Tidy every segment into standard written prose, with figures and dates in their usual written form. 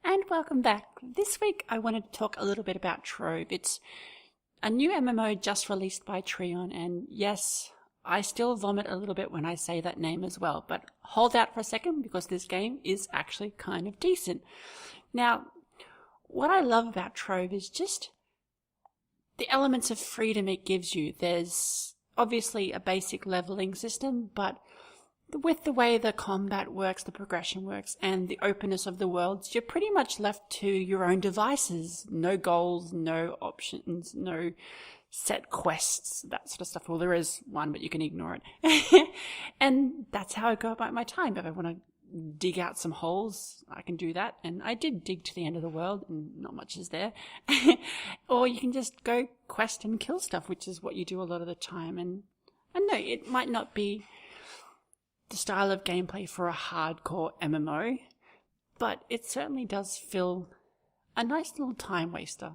And welcome back. This week I wanted to talk a little bit about Trove. It's a new MMO just released by Treon, and yes, I still vomit a little bit when I say that name as well, but hold out for a second because this game is actually kind of decent. Now, what I love about Trove is just the elements of freedom it gives you. There's obviously a basic leveling system, but with the way the combat works, the progression works, and the openness of the worlds, you're pretty much left to your own devices. No goals, no options, no set quests, that sort of stuff. Well, there is one, but you can ignore it. And that's how I go about my time. If I want to dig out some holes, I can do that. And I did dig to the end of the world, and not much is there. Or you can just go quest and kill stuff, which is what you do a lot of the time. And no, it might not be the style of gameplay for a hardcore MMO, but it certainly does feel a nice little time waster.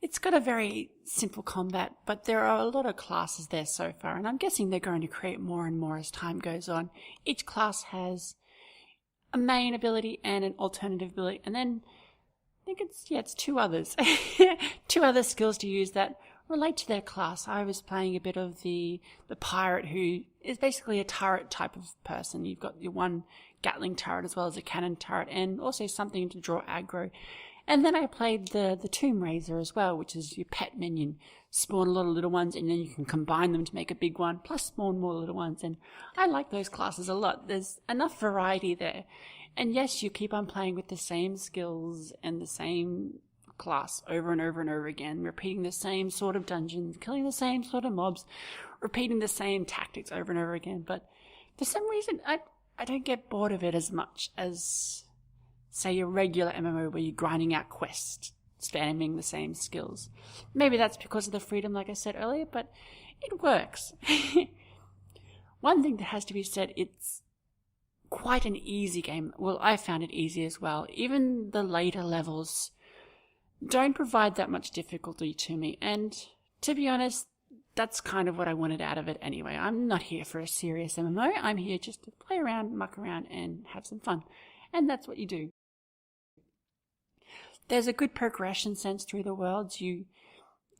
It's got a very simple combat, but there are a lot of classes there so far, and I'm guessing they're going to create more and more as time goes on. Each class has a main ability and an alternative ability, and then I think it's two others. Two other skills to use that relate to their class. I was playing a bit of the pirate, who is basically a turret type of person. You've got your one Gatling turret as well as a cannon turret, and also something to draw aggro. And then I played the Tomb Raiser as well, which is your pet minion. Spawn a lot of little ones, and then you can combine them to make a big one, plus spawn more little ones. And I like those classes a lot. There's enough variety there. And yes, you keep on playing with the same skills and the same class over and over and over again, repeating the same sort of dungeons, killing the same sort of mobs, repeating the same tactics over and over again. But for some reason, I don't get bored of it as much as, say, a regular MMO where you're grinding out quests, spamming the same skills. Maybe that's because of the freedom, like I said earlier, but it works. One thing that has to be said, it's quite an easy game. Well, I found it easy as well. Even the later levels don't provide that much difficulty to me, and to be honest, that's kind of what I wanted out of it anyway. I'm not here for a serious MMO. I'm here just to play around, muck around, and have some fun. And that's what you do. There's a good progression sense through the worlds.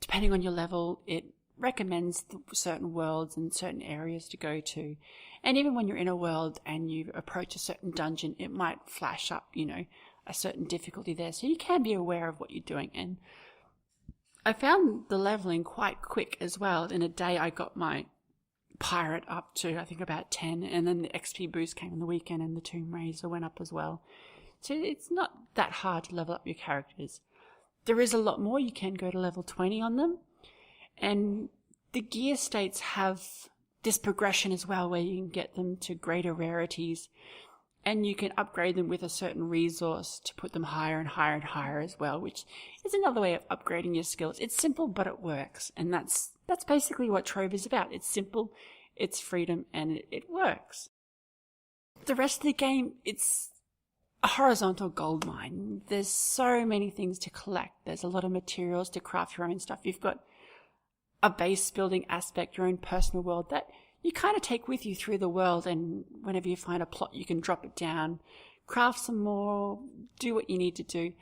Depending on your level, it recommends certain worlds and certain areas to go to. And even when you're in a world and you approach a certain dungeon, it might flash up, a certain difficulty there. So you can be aware of what you're doing. And I found the leveling quite quick as well. In a day, I got my pirate up to, I think, about 10. And then the XP boost came on the weekend, and the Tomb Raiser went up as well. So it's not that hard to level up your characters. There is a lot more. You can go to level 20 on them. And the gear states have this progression as well, where you can get them to greater rarities. And you can upgrade them with a certain resource to put them higher and higher and higher as well, which is another way of upgrading your skills. It's simple, but it works. And that's basically what Trove is about. It's simple, it's freedom, and it works. The rest of the game, it's a horizontal gold mine. There's so many things to collect. There's a lot of materials to craft your own stuff. You've got a base building aspect, your own personal world that you kind of take with you through the world, and whenever you find a plot, you can drop it down, craft some more, do what you need to do.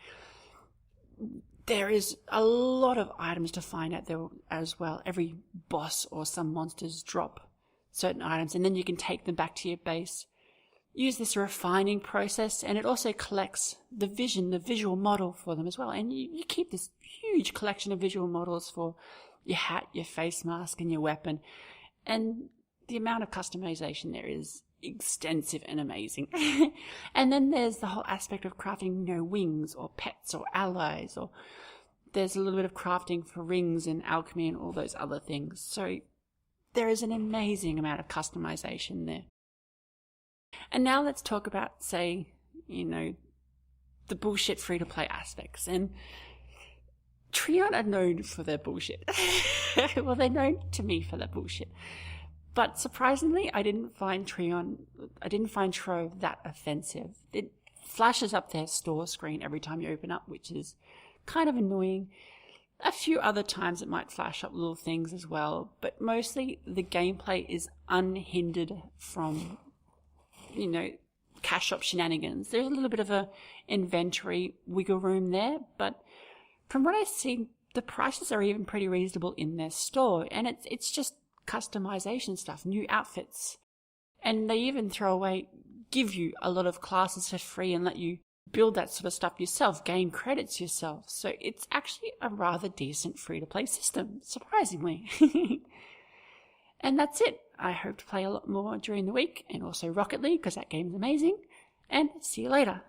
There is a lot of items to find out there as well. Every boss or some monsters drop certain items, and then you can take them back to your base. Use this refining process, and it also collects the visual model for them as well. And you keep this huge collection of visual models for your hat, your face mask, and your weapon. And the amount of customization there is extensive and amazing. And then there's the whole aspect of crafting, wings or pets or allies, or there's a little bit of crafting for rings and alchemy and all those other things. So there is an amazing amount of customization there. And now let's talk about, say, the bullshit free-to-play aspects. And Treon are known for their bullshit. Well, they're known to me for their bullshit. But surprisingly, I didn't find Trove that offensive. It flashes up their store screen every time you open up, which is kind of annoying. A few other times it might flash up little things as well, but mostly the gameplay is unhindered from, cash shop shenanigans. There's a little bit of a inventory wiggle room there, but from what I see, the prices are even pretty reasonable in their store, and it's just customization stuff, new outfits. And they even give you a lot of classes for free and let you build that sort of stuff yourself, gain credits yourself. So it's actually a rather decent free-to-play system, surprisingly. And that's it. I hope to play a lot more during the week, and also Rocket League, because that game's amazing. And see you later.